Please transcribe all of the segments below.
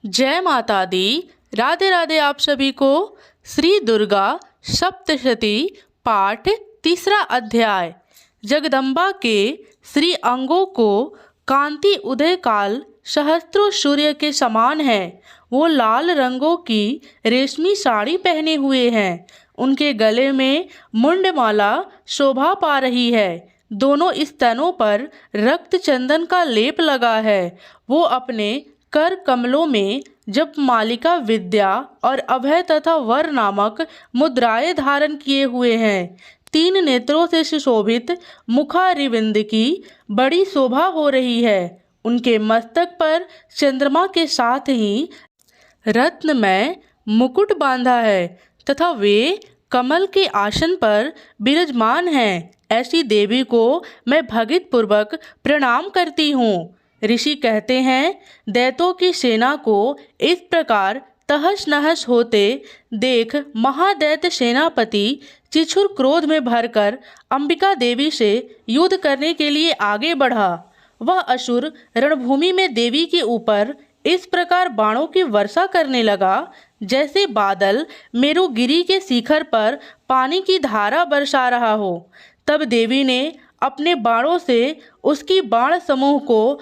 जय माता दी। राधे राधे आप सभी को। श्री दुर्गा सप्तशती पाठ तीसरा अध्याय। जगदम्बा के श्री अंगों को कांति उदय काल सहस्त्रों सूर्य के समान है। वो लाल रंगों की रेशमी साड़ी पहने हुए हैं। उनके गले में मुंडमाला शोभा पा रही है। दोनों स्तनों पर रक्त चंदन का लेप लगा है। वो अपने कर कमलों में जप मालिका विद्या और अभय तथा वर नामक मुद्राएं धारण किए हुए हैं। 3 नेत्रों से सुशोभित मुखारिविंद की बड़ी शोभा हो रही है। उनके मस्तक पर चंद्रमा के साथ ही रत्नमय मुकुट बांधा है तथा वे कमल के आसन पर विराजमान हैं। ऐसी देवी को मैं भक्तिपूर्वक प्रणाम करती हूँ। ऋषि कहते हैं, दैत्यों की सेना को इस प्रकार तहस नहस होते देख महादैत्य सेनापति चिछुर क्रोध में भरकर अंबिका देवी से युद्ध करने के लिए आगे बढ़ा। वह असुर रणभूमि में देवी के ऊपर इस प्रकार बाणों की वर्षा करने लगा जैसे बादल मेरुगिरी के शिखर पर पानी की धारा बरसा रहा हो। तब देवी ने अपने बाणों से उसकी बाण समूह को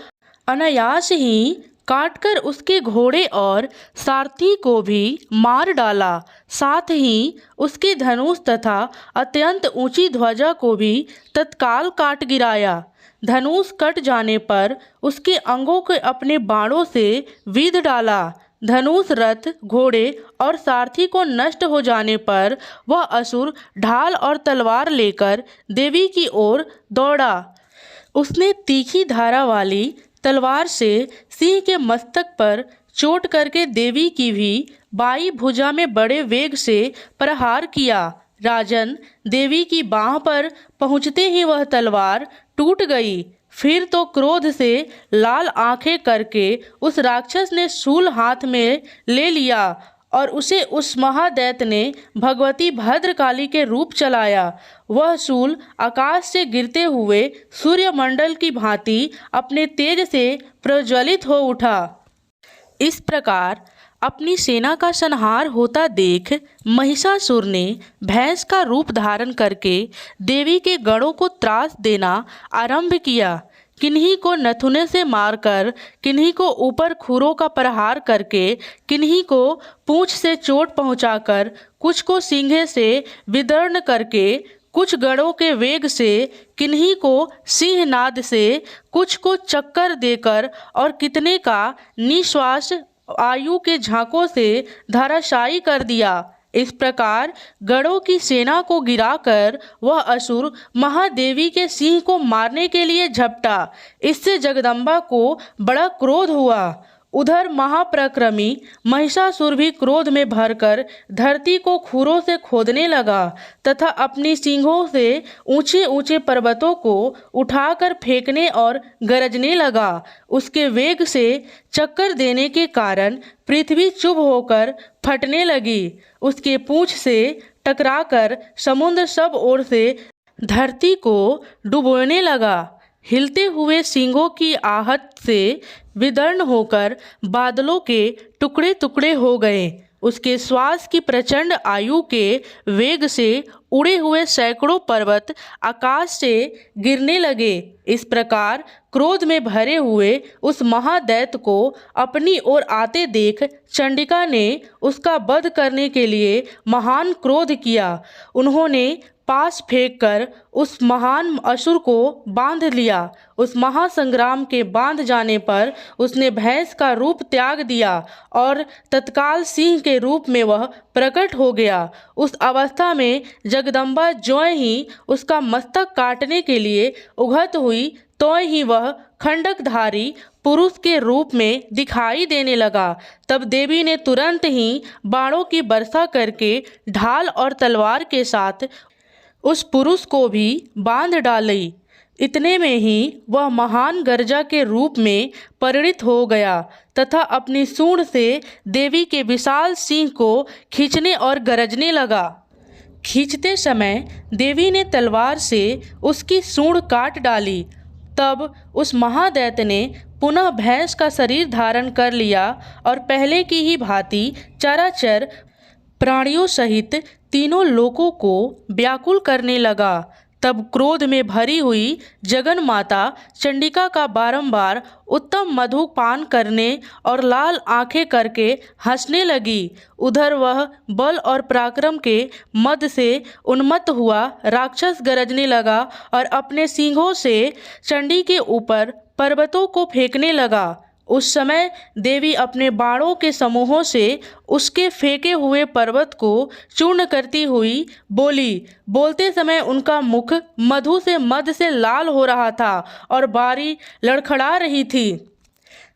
अनायास ही काटकर उसके घोड़े और सारथी को भी मार डाला। साथ ही उसके धनुष तथा अत्यंत ऊंची ध्वजा को भी तत्काल काट गिराया। धनुष कट जाने पर उसके अंगों को अपने बाणों से विंध डाला। धनुष, रथ, घोड़े और सारथी को नष्ट हो जाने पर वह असुर ढाल और तलवार लेकर देवी की ओर दौड़ा। उसने तीखी धारा वाली तलवार से सिंह के मस्तक पर चोट करके देवी की भी बाई भुजा में बड़े वेग से प्रहार किया। राजन, देवी की बाह पर पहुँचते ही वह तलवार टूट गई। फिर तो क्रोध से लाल आंखें करके उस राक्षस ने शूल हाथ में ले लिया और उसे उस महादैत्य ने भगवती भद्रकाली के रूप चलाया। वह शूल आकाश से गिरते हुए सूर्यमंडल की भांति अपने तेज से प्रज्वलित हो उठा। इस प्रकार अपनी सेना का संहार होता देख महिषासुर ने भैंस का रूप धारण करके देवी के गणों को त्रास देना आरंभ किया। किन्हीं को नथुने से मारकर, किन्हीं को ऊपर खुरों का प्रहार करके, किन्हीं को पूंछ से चोट पहुंचाकर, कुछ को सींगे से विदर्न करके, कुछ गणों के वेग से, किन्हीं को सिंहनाद से, कुछ को चक्कर देकर और कितने का निश्वास आयु के झांकों से धराशायी कर दिया। इस प्रकार गणों की सेना को गिराकर वह असुर महादेवी के सिंह को मारने के लिए झपटा। इससे जगदम्बा को बड़ा क्रोध हुआ। उधर महापराक्रमी महिषासुर भी क्रोध में भरकर धरती को खुरों से खोदने लगा तथा अपनी सींगों से ऊंचे ऊंचे पर्वतों को उठाकर फेंकने और गरजने लगा। उसके वेग से चक्कर देने के कारण पृथ्वी चुभ होकर फटने लगी। उसके पूंछ से टकराकर समुद्र सब ओर से धरती को डुबोने लगा। हिलते हुए सींगों की आहट से विदर्न होकर बादलों के टुकड़े टुकड़े हो गए। उसके श्वास की प्रचंड आयु के वेग से उड़े हुए सैकड़ों पर्वत आकाश से गिरने लगे। इस प्रकार क्रोध में भरे हुए उस महादैत्य को अपनी ओर आते देख चंडिका ने उसका वध करने के लिए महान क्रोध किया। उन्होंने पास फेंककर उस महान असुर को बांध लिया। उस महासंग्राम के बांध जाने पर उसने भैंस का रूप त्याग दिया और तत्काल सिंह के रूप में वह प्रकट हो गया। उस अवस्था में जगदम्बा ज्यों ही उसका मस्तक काटने के लिए उघत हुई त्यों ही वह खंडकधारी पुरुष के रूप में दिखाई देने लगा। तब देवी ने तुरंत ही बाणों की वर्षा करके ढाल और तलवार के साथ उस पुरुष को भी बांध डाली। इतने में ही वह महान गर्जा के रूप में परिणित हो गया तथा अपनी सूंड से देवी के विशाल सिंह को खींचने और गरजने लगा। खींचते समय देवी ने तलवार से उसकी सूंड काट डाली तब उस महादैत्य ने पुनः भैंस का शरीर धारण कर लिया और पहले की ही भांति चराचर प्राणियों सहित तीनों लोकों को व्याकुल करने लगा। तब क्रोध में भरी हुई जगन माता चंडिका का बारंबार उत्तम मधु पान करने और लाल आंखें करके हंसने लगी। उधर वह बल और पराक्रम के मद से उन्मत्त हुआ राक्षस गरजने लगा और अपने सींगों से चंडी के ऊपर पर्वतों को फेंकने लगा। उस समय देवी अपने बाणों के समूहों से उसके फेंके हुए पर्वत को चूर्ण करती हुई बोली। बोलते समय उनका मुख मधु से मद से लाल हो रहा था और बारी लड़खड़ा रही थी।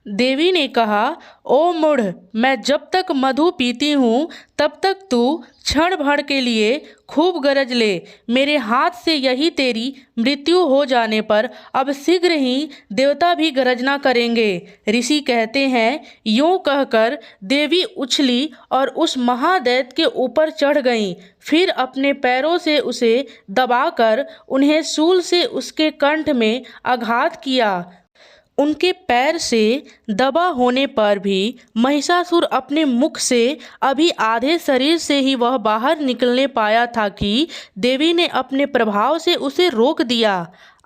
देवी ने कहा, ओ मूढ़, मैं जब तक मधु पीती हूँ तब तक तू क्षण भर के लिए खूब गरज ले। मेरे हाथ से यही तेरी मृत्यु हो जाने पर अब शीघ्र ही देवता भी गरजना करेंगे। ऋषि कहते हैं, यूँ कहकर देवी उछली और उस महादैत्य के ऊपर चढ़ गईं। फिर अपने पैरों से उसे दबाकर उन्हें शूल से उसके कंठ में आघात किया। उनके पैर से दबा होने पर भी महिषासुर अपने मुख से अभी आधे शरीर से ही वह बाहर निकलने पाया था कि देवी ने अपने प्रभाव से उसे रोक दिया।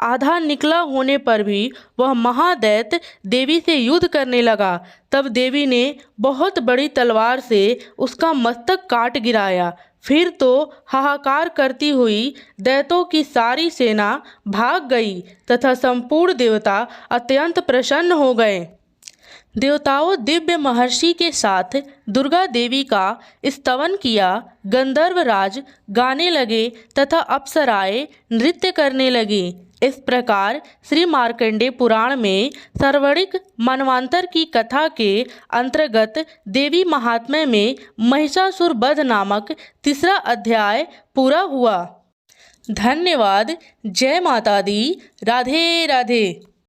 आधा निकला होने पर भी वह महादैत्य देवी से युद्ध करने लगा। तब देवी ने बहुत बड़ी तलवार से उसका मस्तक काट गिराया। फिर तो हाहाकार करती हुई दैत्यों की सारी सेना भाग गई तथा संपूर्ण देवता अत्यंत प्रसन्न हो गए। देवताओं दिव्य महर्षि के साथ दुर्गा देवी का स्तवन किया। गंधर्वराज गाने लगे तथा अप्सराएं नृत्य करने लगी। इस प्रकार श्री मार्कंडेय पुराण में सर्वणिक मनवांतर की कथा के अंतर्गत देवी महात्म्य में महिषासुर वध नामक तीसरा अध्याय पूरा हुआ। धन्यवाद। जय माता दी। राधे राधे।